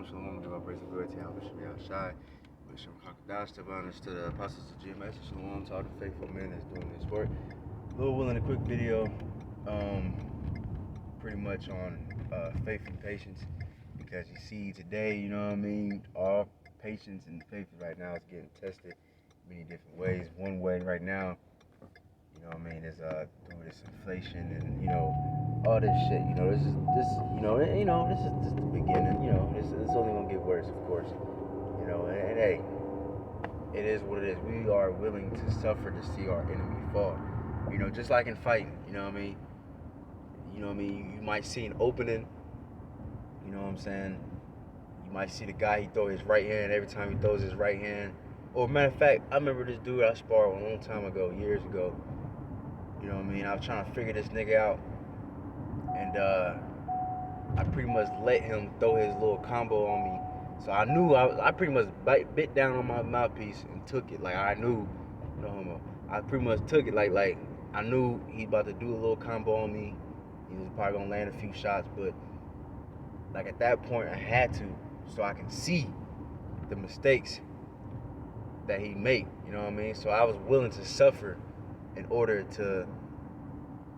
Shalom, give our praise and glory to Yahweh Shem Shai. With Shem Kakadash, to honors to the apostles of GMS. Shalom to all the faithful men that's doing this work. Lord willing, a quick video, pretty much on faith and patience. Because you see today, you know what I mean, all patience and faith right now is getting tested many different ways. One way right now, you know what I mean, is through this inflation and all this shit. This is just the beginning. It's only gonna get worse, of course. And hey, it is what it is. We are willing to suffer to see our enemy fall. Just like in fighting. You know what I mean? You might see an opening. You know what I'm saying? You might see the guy, he throw his right hand every time he throws his right hand. Or matter of fact, I remember this dude I sparred a long time ago, years ago. You know what I mean? I was trying to figure this nigga out. And I pretty much let him throw his little combo on me. So I knew I pretty much bit down on my mouthpiece and took it. Like I knew, no homo. I pretty much took it like I knew he about to do a little combo on me. He was probably gonna land a few shots, but like at that point I had to, so I can see the mistakes that he made. You know what I mean? So I was willing to suffer in order to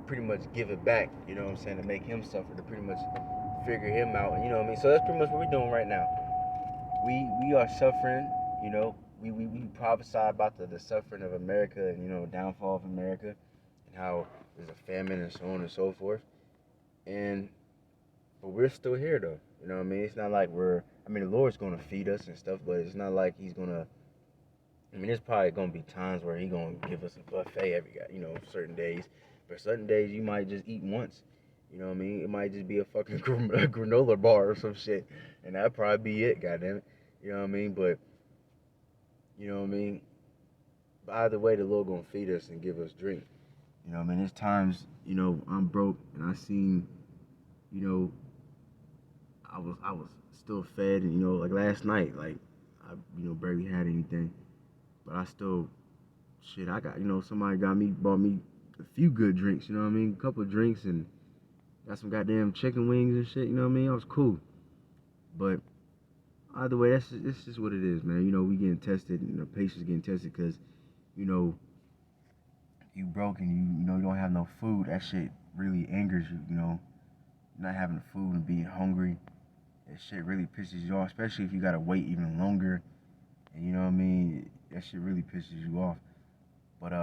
pretty much give it back. You know what I'm saying? To make him suffer, to pretty much figure him out. You know what I mean? So that's pretty much what we're doing right now. We are suffering. We prophesy about the suffering of America and downfall of America and how there's a famine and so on and so forth. But we're still here though. You know what I mean? It's not like the Lord's gonna feed us and stuff, but it's not like he's gonna. There's probably gonna be times where he's gonna give us a buffet certain days. But certain days you might just eat once. You know what I mean? It might just be a fucking granola bar or some shit. And that'd probably be it, goddamn it. You know what I mean? But, you know what I mean? But either way, the Lord gonna feed us and give us drink. You know what I mean? There's times, I'm broke and I seen, I was still fed and, like last night, like, I, barely had anything. But I still, shit, I got, somebody bought me a few good drinks, you know what I mean? A couple of drinks and got some goddamn chicken wings and shit, you know what I mean? I was cool. But either way, that's just what it is, man. We getting tested and the patience getting tested because, you broke and you don't have no food. That shit really angers you, not having food and being hungry. That shit really pisses you off, especially if you gotta wait even longer. And you know what I mean? That shit really pisses you off. But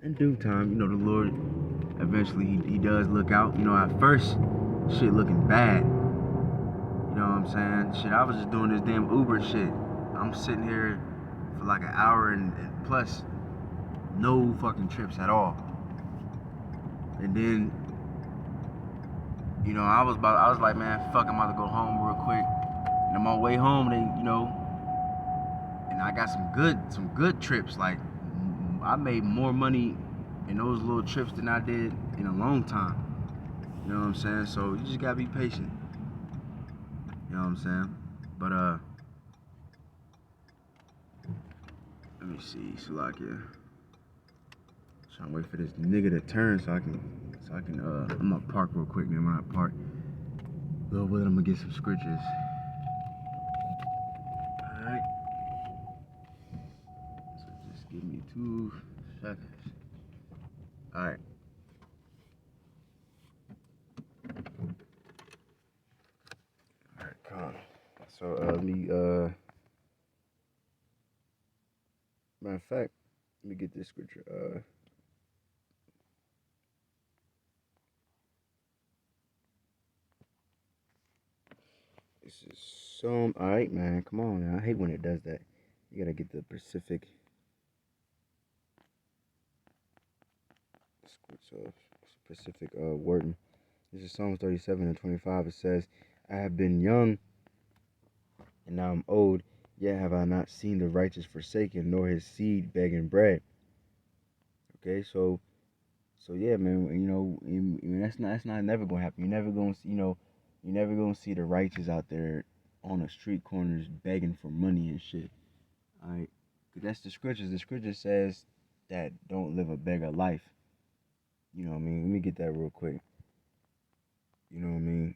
in due time, the Lord eventually he does look out. At first, shit looking bad. You know what I'm saying? Shit, I was just doing this damn Uber shit. I'm sitting here for like an hour and plus no fucking trips at all. And then, I was like, man, fuck, I'm about to go home real quick. And on my way home, and I got some good trips. Like, I made more money in those little trips than I did in a long time. You know what I'm saying? So you just gotta be patient. You know what I'm saying? But let me see, Salakia. Trying to wait for this nigga to turn so I can I'm gonna park real quick, man. When I park, a little bit, I'm gonna get some scriptures. Alright. So just give me 2 seconds. Alright. Alright, calm. So let me matter of fact, let me get this scripture. This is some. Alright, man. Come on now. I hate when it does that. You gotta get the specific wording. This is Psalms 37 and 25. It says, I have been young and now I'm old, yet have I not seen the righteous forsaken, nor his seed begging bread. Okay, so yeah, man. That's not never gonna happen. You're never gonna see, you're never gonna see the righteous out there on the street corners begging for money and shit. Alright, that's the scriptures. The scripture says that don't live a beggar life. You know what I mean? Let me get that real quick. You know what I mean?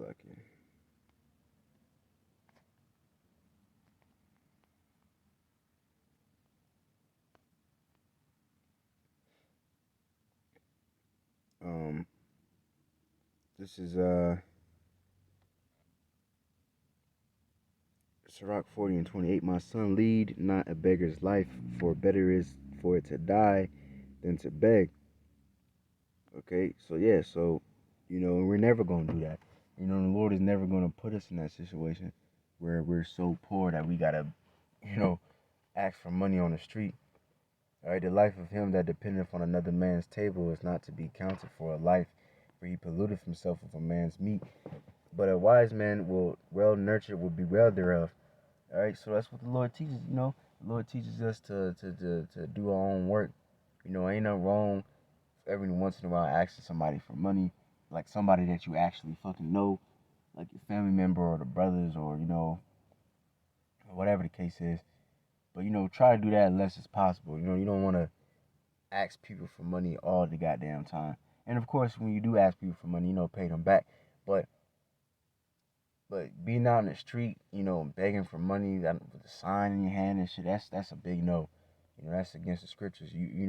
Fucking. Um, this is Sirach 40 and 28. My son, lead not a beggar's life, for better is for it to die than to beg. Okay, so yeah, so we're never gonna do that. The Lord is never gonna put us in that situation where we're so poor that we gotta, you know, ask for money on the street. All right, the life of him that dependeth on another man's table is not to be counted for a life, for he polluteth himself with a man's meat. But a wise man will well nurtured will be well thereof. All right, so that's what the Lord teaches. The Lord teaches us to do our own work. Ain't nothing wrong every once in a while asking somebody for money, like somebody that you actually fucking know, like your family member or the brothers or whatever the case is. But try to do that as less as possible. You don't want to ask people for money all the goddamn time. And of course, when you do ask people for money, pay them back. But being out in the street, begging for money with a sign in your hand and shit, that's a big no. That's against the scriptures. We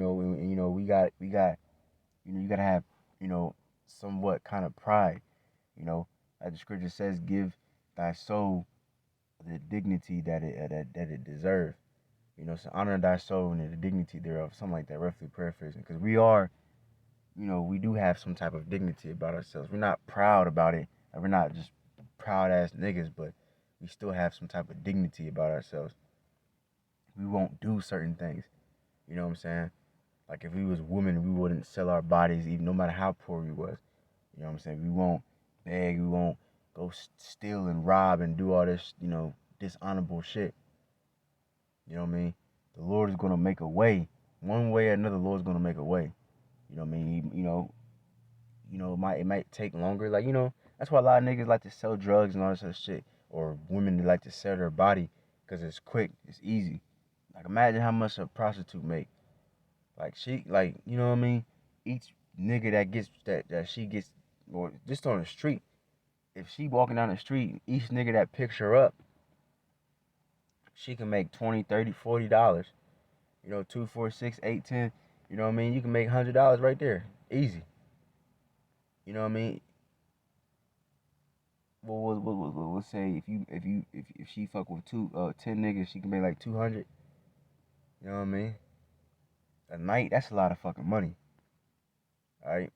got you gotta have somewhat kind of pride. As the scripture says, give thy soul the dignity that it deserves. So honor thy soul and the dignity thereof, something like that, roughly paraphrasing. Because we do have some type of dignity about ourselves. We're not proud about it. And we're not just proud ass niggas, but we still have some type of dignity about ourselves. We won't do certain things. You know what I'm saying? Like if we was women, we wouldn't sell our bodies, even no matter how poor we was. You know what I'm saying? We won't beg. We won't go steal and rob and do all this, dishonorable shit. You know what I mean? The Lord is gonna make a way. One way or another, the Lord's gonna make a way. You know what I mean? It might take longer. Like, that's why a lot of niggas like to sell drugs and all this other shit. Or women that like to sell their body because it's quick, it's easy. Like imagine how much a prostitute make. Like you know what I mean? Each nigga that she gets, or just on the street, if she walking down the street, each nigga that picks her up, she can make 20, 30, $40. 2, 4, 6, 8, 10. You know what I mean? You can make $100 right there, easy. You know what I mean? Well, we'll say if she fuck with 10 niggas, she can make like 200. You know what I mean? A night, that's a lot of fucking money. All right.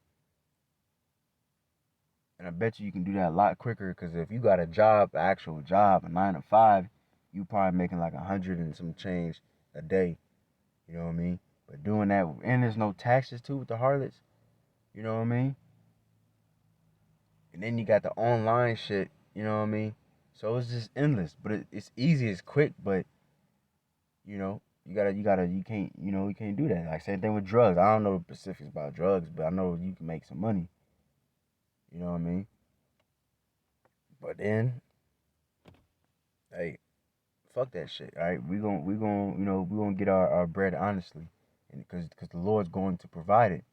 And I bet you can do that a lot quicker because if you got a job, an actual job, a 9 to 5, you probably making like 100 and some change a day. You know what I mean? But doing that, and there's no taxes too with the harlots. You know what I mean? And then you got the online shit. You know what I mean? So it's just endless. But it's easy, it's quick. But you can't do that. Like same thing with drugs. I don't know the specifics about drugs, but I know you can make some money. You know what I mean? But then, hey, fuck that shit. All right, we gonna get our bread honestly, and because the Lord's going to provide it.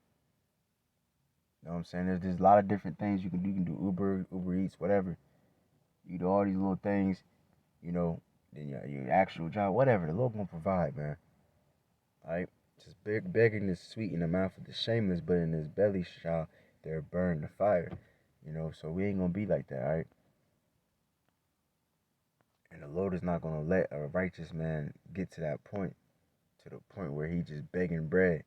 You know what I'm saying? There's a lot of different things you can do. You can do Uber Eats, whatever. You do all these little things. You know, then your actual job, whatever. The Lord gonna provide, man. All right, just begging is sweet in the mouth of the shameless, but in his belly shall there burn the fire. So we ain't gonna be like that, all right? And the Lord is not gonna let a righteous man get to that point, to the point where he just begging bread.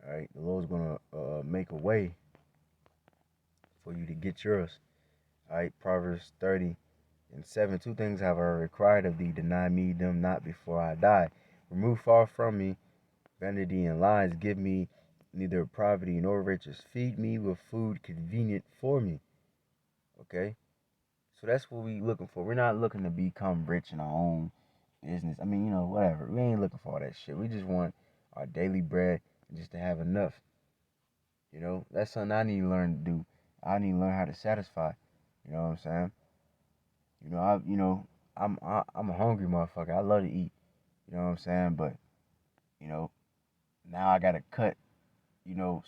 All right, the Lord's gonna make a way for you to get yours. All right, Proverbs 30:7. Two things have I required of thee, deny me them not before I die. Remove far from me vanity and lies. Give me neither poverty nor riches. Feed me with food convenient for me. Okay, so that's what we looking for. We're not looking to become rich in our own business. I mean, whatever. We ain't looking for all that shit. We just want our daily bread and just to have enough. That's something I need to learn to do. I need to learn how to satisfy. You know what I'm saying? I'm a hungry motherfucker. I love to eat. You know what I'm saying? But you know, now I gotta cut.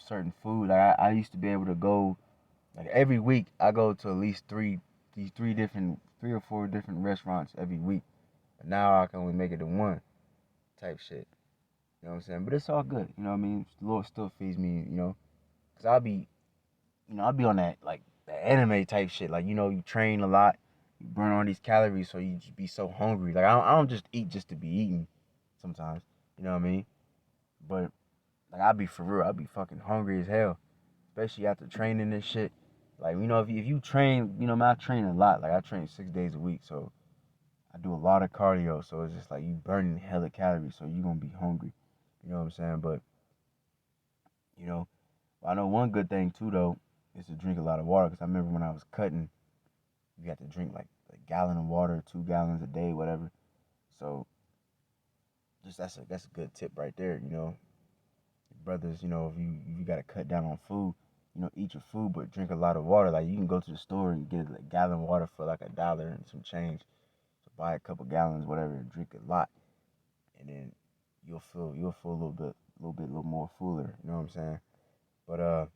Certain food. Like I used to be able to go Like every week, I go to at least three or four different restaurants every week. But now I can only make it to one type shit. You know what I'm saying? But it's all good. You know what I mean? The Lord still feeds me. Cause I'll be on that like the anime type shit. Like you train a lot, you burn all these calories, so you just be so hungry. Like I don't just eat just to be eating. Sometimes, you know what I mean? But like I be for real, I be fucking hungry as hell, especially after training this shit. Like if you train, man, I train a lot. Like I train 6 days a week, so I do a lot of cardio. So it's just like you burning hella calories, so you gonna be hungry. You know what I'm saying? But you know, I know one good thing too though is to drink a lot of water. Cause I remember when I was cutting, you had to drink like a gallon of water, 2 gallons a day, whatever. So just that's a good tip right there. Brothers, if you gotta cut down on food, eat your food, but drink a lot of water. Like you can go to the store and get a gallon of water for like $1 and some change. So buy a couple gallons, whatever, and drink a lot, and then you'll feel a little more fuller. You know what I'm saying? But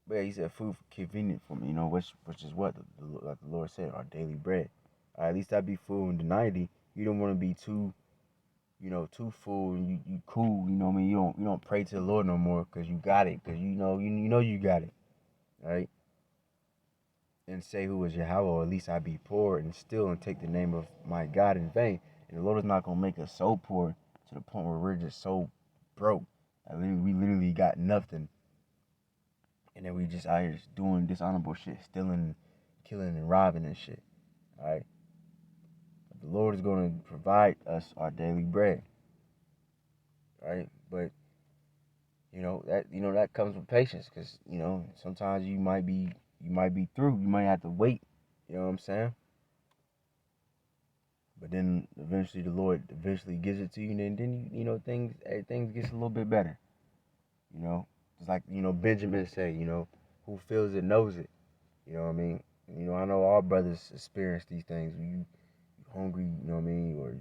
but yeah, he said food convenient for me. Which is what like the Lord said, our daily bread. At least that be full in the 90. You don't want to be too full and you cool, you know what I mean? You don't pray to the Lord no more because you got it, because you know you got it, right? And say who is Yahweh, or at least I be poor and still and take the name of my God in vain. And the Lord is not gonna make us so poor to the point where we're just so broke. We literally got nothing, and then we just out here just doing dishonorable shit, stealing, killing, and robbing and shit. All right, but the Lord is gonna provide us our daily bread, right? But that comes with patience, because sometimes you might be through, you might have to wait, you know what I'm saying? But then eventually the Lord eventually gives it to you, and then things gets a little bit better. It's like Benjamin say, who feels it knows it. You know what I mean? I know all brothers experience these things when you hungry, you know what I mean, or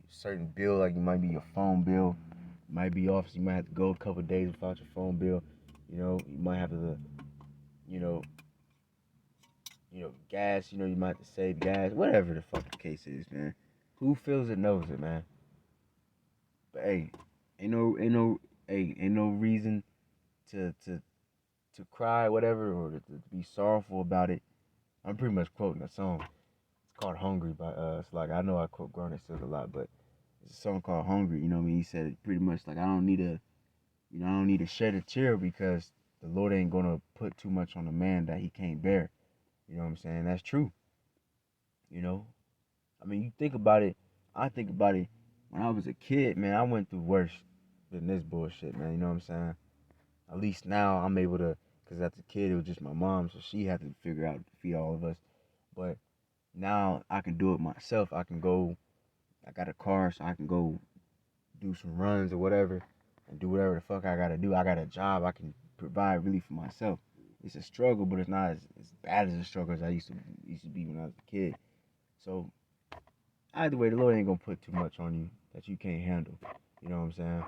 certain bill, like you might be your phone bill might be off, so you might have to go a couple of days without your phone bill. You might have to, you know, gas. You might have to save gas, whatever the fuck the case is, man. Who feels it knows it, man. But hey, ain't no reason to cry, whatever, or to be sorrowful about it. I'm pretty much quoting a song. It's called "Hungry" by It's like, I know I quote Garnet Sills a lot, but it's a song called "Hungry." You know what I mean? He said it pretty much like, I don't need to shed a tear, because the Lord ain't gonna put too much on a man that he can't bear. You know what I'm saying? That's true. You know, I mean, you think about it. I think about it. When I was a kid, man, I went through worse than this bullshit, man. You know what I'm saying? At least now I'm able to, because as a kid it was just my mom, so she had to figure out to feed all of us. But now I can do it myself. I can go. I got a car, so I can go do some runs or whatever, and do whatever the fuck I gotta do. I got a job. I can provide really for myself. It's a struggle, but it's not as bad as a struggle as I used to be when I was a kid. So either way, the Lord ain't gonna put too much on you that you can't handle. You know what I'm saying?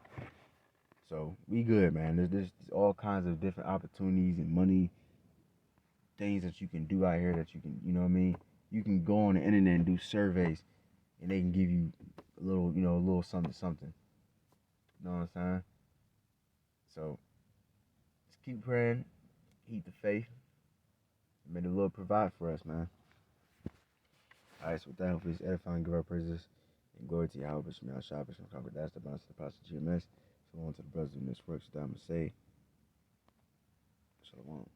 So we good, man. There's all kinds of different opportunities and money things that you can do out here that you can, you know what I mean? You can go on the internet and do surveys, and they can give you a little something, something. You know what I'm saying? So just keep praying, keep the faith, and may the Lord provide for us, man. All right, so with that, hopefully it's edifying, give our praises, and glory to Yahweh, Bishop Shah, Bishop Conquer, that's the bounce of the Apostle GMS. So on to the brothers in this work, so that I'm going to say, Shalom.